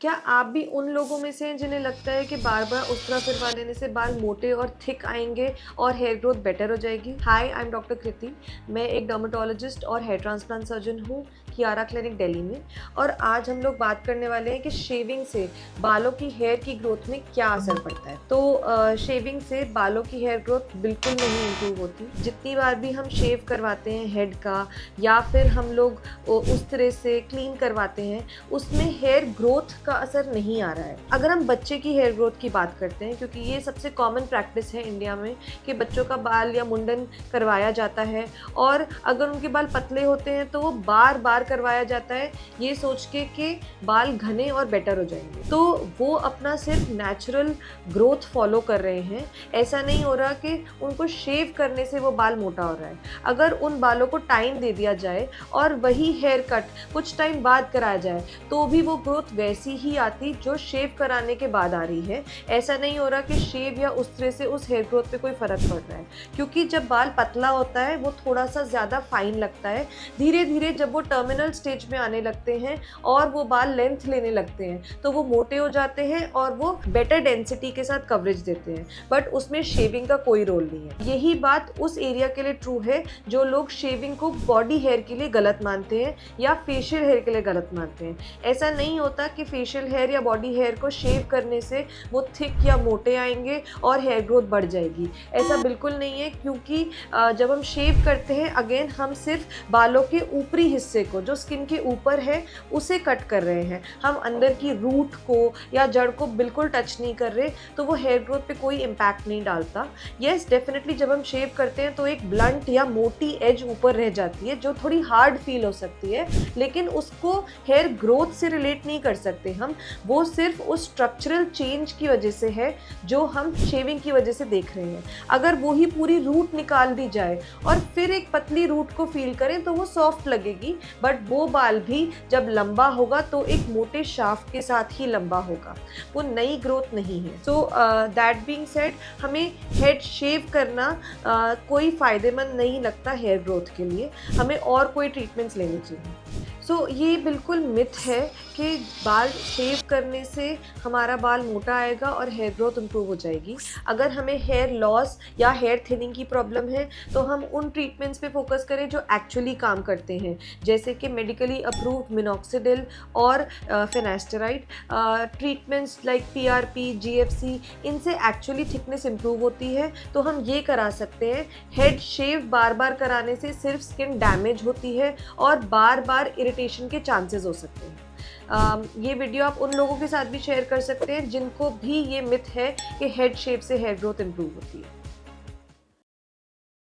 क्या आप भी उन लोगों में से हैं जिन्हें लगता है कि बार-बार उस्तरा फिरवा लेने से बाल मोटे और थिक आएँगे और हेयर ग्रोथ बेटर हो जाएगी? हाय, आई एम डॉक्टर कृति। मैं एक डर्मेटोलॉजिस्ट और हेयर ट्रांसप्लांट सर्जन हूँ कियारा क्लिनिक दिल्ली में, और आज हम लोग बात करने वाले हैं कि शेविंग से बालों की हेयर की ग्रोथ में क्या असर पड़ता है। तो शेविंग से बालों की हेयर ग्रोथ बिल्कुल नहीं इम्प्रूव होती। जितनी बार भी हम शेव करवाते हैं हेड का या फिर हम लोग उस तरह से क्लीन करवाते हैं, उसमें हेयर ग्रोथ का असर नहीं आ रहा है। अगर हम बच्चे की हेयर ग्रोथ की बात करते हैं, क्योंकि ये सबसे कॉमन प्रैक्टिस है इंडिया में कि बच्चों का बाल या मुंडन करवाया जाता है, और अगर उनके बाल पतले होते हैं तो वो बार बार करवाया जाता है ये सोच के कि बाल घने और बेटर हो जाएंगे। तो वो अपना सिर्फ नेचुरल ग्रोथ फॉलो कर रहे हैं। ऐसा नहीं हो रहा कि उनको शेव करने से वो बाल मोटा हो रहा है। अगर उन बालों को टाइम दे दिया जाए और वही हेयर कट कुछ टाइम बाद कराया जाए तो भी वो ग्रोथ वैसी ही आती जो शेव कराने के बाद आ रही है। ऐसा नहीं हो रहा कि शेव या उस तरह से उस हेयर ग्रोथ पे कोई फ़र्क पड़ रहा है, क्योंकि जब बाल पतला होता है वो थोड़ा सा ज़्यादा फाइन लगता है। धीरे धीरे जब वो टर्मिनल स्टेज में आने लगते हैं और वो बाल लेंथ लेने लगते हैं तो वो मोटे हो जाते हैं और वो बेटर डेंसिटी के साथ कवरेज देते हैं, बट उसमें शेविंग का कोई रोल नहीं है। यही बात उस एरिया के लिए ट्रू है जो लोग शेविंग को बॉडी हेयर के लिए गलत मानते हैं या फेशियल हेयर के लिए गलत मानते हैं। ऐसा नहीं होता कि फेशियल हेयर या बॉडी हेयर को शेव करने से वो थिक या मोटे आएंगे और हेयर ग्रोथ बढ़ जाएगी। ऐसा बिल्कुल नहीं है, क्योंकि जब हम शेव करते हैं अगेन हम सिर्फ बालों के ऊपरी हिस्से को जो स्किन के ऊपर है उसे कट कर रहे हैं। हम अंदर की रूट को या जड़ को बिल्कुल टच नहीं कर रहे, तो वो हेयर ग्रोथ पे कोई इम्पैक्ट नहीं डालता। येस, डेफिनेटली जब हम शेव करते हैं तो एक ब्लंट या मोटी एज ऊपर रह जाती है जो थोड़ी हार्ड फील हो सकती है, लेकिन उसको हेयर ग्रोथ से रिलेट नहीं कर सकते हम। वो सिर्फ उस स्ट्रक्चरल चेंज की वजह से है जो हम शेविंग की वजह से देख रहे हैं। अगर वो ही पूरी रूट निकाल दी जाए और फिर एक पतली रूट को फील करें तो वो सॉफ्ट लगेगी, बट वो बाल भी जब लंबा होगा तो एक मोटे शाफ्ट के साथ ही लंबा होगा, वो नई ग्रोथ नहीं है। सो दैट बीइंग सेड, हमें हेड शेव करना कोई फ़ायदेमंद नहीं लगता हेयर ग्रोथ के लिए। हमें और कोई ट्रीटमेंट्स लेनी चाहिए। सो ये बिल्कुल मिथ है कि बाल शेव करने से हमारा बाल मोटा आएगा और हेयर ग्रोथ इम्प्रूव हो जाएगी। अगर हमें हेयर लॉस या हेयर थिनिंग की प्रॉब्लम है तो हम उन ट्रीटमेंट्स पे फोकस करें जो एक्चुअली काम करते हैं, जैसे कि मेडिकली अप्रूव्ड मिनॉक्सिडिल और finasteride treatments like PRP, GFC, इनसे एक्चुअली थिकनेस इम्प्रूव होती है। तो हम ये करा सकते हैं। हेड शेव बार बार कराने से सिर्फ स्किन डैमेज होती है और बार बार इरिटेशन के चांसेस हो सकते हैं। ये वीडियो आप उन लोगों के साथ भी शेयर कर सकते हैं जिनको भी ये मिथ है कि हेड शेप से हेयर ग्रोथ इम्प्रूव होती है।